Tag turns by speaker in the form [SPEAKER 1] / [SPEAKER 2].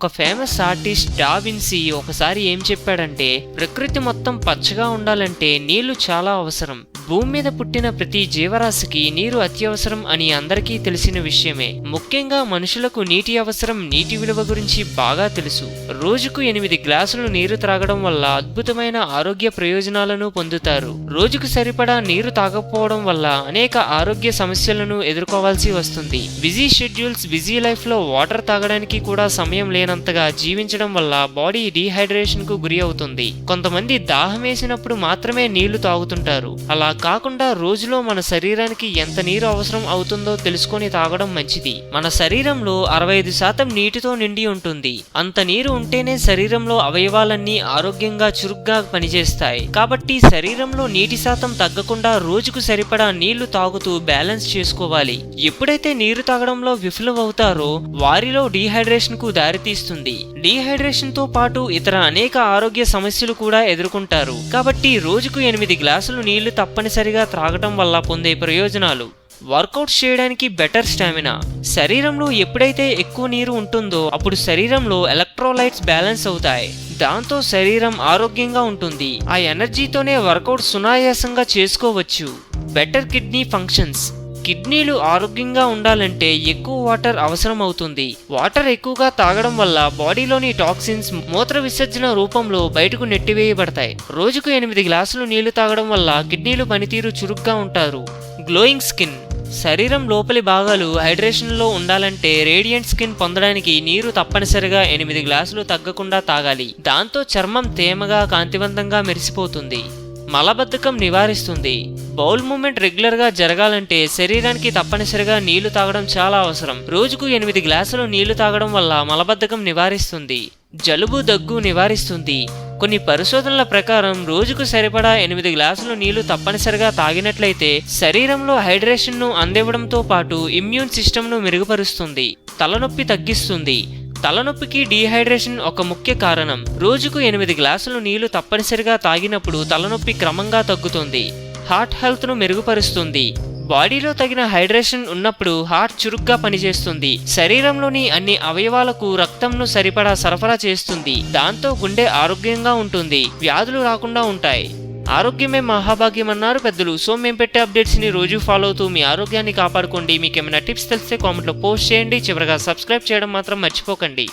[SPEAKER 1] ఒక famous artist డా విన్సీ ఒకసారి ఏం చెప్పాడంటే, ప్రకృతి మొత్తం పచ్చగా ఉండాలంటే నీళ్లు చాలా అవసరం. భూమి మీద పుట్టిన ప్రతి జీవరాశికి నీరు అత్యవసరం అని అందరికీ తెలిసిన విషయమే. ముఖ్యంగా మనుషులకు నీటి అవసరం, నీటి విలువ గురించి బాగా తెలుసు. రోజుకు 8 గ్లాసులు నీరు త్రాగడం వల్ల అద్భుతమైన ఆరోగ్య ప్రయోజనాలను పొందుతారు. రోజుకు సరిపడా నీరు తాగకపోవడం వల్ల అనేక ఆరోగ్య సమస్యలను ఎదుర్కోవాల్సి వస్తుంది. బిజీ షెడ్యూల్స్, బిజీ లైఫ్ లో వాటర్ తాగడానికి కూడా సమయం లేనంతగా జీవించడం వల్ల బాడీ డీహైడ్రేషన్ కు గురి అవుతుంది. కొంతమంది దాహం వేసినప్పుడు మాత్రమే నీళ్లు తాగుతుంటారు. అలా కాకుండా రోజులో మన శరీరానికి ఎంత నీరు అవసరం అవుతుందో తెలుసుకొని తాగడం మంచిది. మన శరీరంలో 65% నీటితో నిండి ఉంటుంది. అంత నీరు ఉంటేనే శరీరంలో అవయవాలన్నీ ఆరోగ్యంగా చురుగ్గా పనిచేస్తాయి. కాబట్టి శరీరంలో నీటి శాతం తగ్గకుండా రోజుకు సరిపడా నీళ్లు తాగుతూ బ్యాలెన్స్ చేసుకోవాలి. ఎప్పుడైతే నీరు తాగడంలో విఫలమవుతారో వారిలో డీహైడ్రేషన్ కు దారితీస్తుంది. డీహైడ్రేషన్ తో పాటు ఇతర అనేక ఆరోగ్య సమస్యలు కూడా ఎదుర్కొంటారు. కాబట్టి రోజుకు 8 గ్లాసులు నీళ్లు తప్పనిసరిగా త్రాగటం వల్ల పొందే ప్రయోజనాలు: వర్కౌట్ చేయడానికి బెటర్ స్టామినా. శరీరంలో ఎప్పుడైతే ఎక్కువ నీరు ఉంటుందో అప్పుడు శరీరంలో ఎలక్ట్రోలైట్స్ బ్యాలెన్స్ అవుతాయి. దాంతో శరీరం ఆరోగ్యంగా ఉంటుంది. ఆ ఎనర్జీతోనే వర్కౌట్ సునాయాసంగా చేసుకోవచ్చు. Better kidney functions. కిడ్నీలు ఆరోగ్యంగా ఉండాలంటే ఎక్కువ వాటర్ అవసరం అవుతుంది. వాటర్ ఎక్కువగా తాగడం వల్ల బాడీలోని టాక్సిన్స్ మూత్ర విసర్జన రూపంలో బయటకు నెట్టివేయబడతాయి. రోజుకు 8 గ్లాసులు నీళ్లు తాగడం వల్ల కిడ్నీలు పనితీరు చురుగ్గా ఉంటారు. Glowing skin. శరీరం లోపలి భాగాలు హైడ్రేషన్లో ఉండాలంటే రేడియంట్ స్కిన్ పొందడానికి నీరు తప్పనిసరిగా 8 గ్లాసులు తగ్గకుండా తాగాలి. దాంతో చర్మం తేమగా, కాంతివంతంగా మెరిసిపోతుంది. మలబద్ధకం నివారిస్తుంది. బౌల్ మూమెంట్ రెగ్యులర్ గా జరగాలంటే శరీరానికి తప్పనిసరిగా నీళ్లు తాగడం చాలా అవసరం. రోజుకు 8 గ్లాసులు నీళ్లు తాగడం వల్ల మలబద్ధకం నివారిస్తుంది. జలుబు, దగ్గు నివారిస్తుంది. కొన్ని పరిశోధనల ప్రకారం రోజుకు సరిపడా 8 గ్లాసులు నీళ్లు తప్పనిసరిగా తాగినట్లయితే శరీరంలో హైడ్రేషన్ ను అందివ్వడంతో పాటు ఇమ్యూన్ సిస్టమ్ ను మెరుగుపరుస్తుంది. తలనొప్పి తగ్గిస్తుంది. తలనొప్పికి డీహైడ్రేషన్ ఒక ముఖ్య కారణం. రోజుకు 8 గ్లాసులు నీళ్లు తప్పనిసరిగా తాగినప్పుడు తలనొప్పి క్రమంగా తగ్గుతుంది. హార్ట్ హెల్త్ ను మెరుగుపరుస్తుంది. బాడీలో తగిన హైడ్రేషన్ ఉన్నప్పుడు హార్ట్ చురుగ్గా పనిచేస్తుంది. శరీరంలోని అన్ని అవయవాలకు రక్తంను సరిపడా సరఫరా చేస్తుంది. దాంతో గుండె ఆరోగ్యంగా ఉంటుంది. వ్యాధులు రాకుండా ఉంటాయి. ఆరోగ్యమే మహాభాగ్యం అన్నారు పెద్దలు. సో మేము పెట్టే అప్డేట్స్ ని రోజు ఫాలో అవుతూ మీ ఆరోగ్యాన్ని కాపాడుకోండి. మీకు ఏమైనా టిప్స్ తెలిస్తే కామెంట్లో పోస్ట్ చేయండి. చివరగా సబ్స్క్రైబ్ చేయడం మాత్రం మర్చిపోకండి.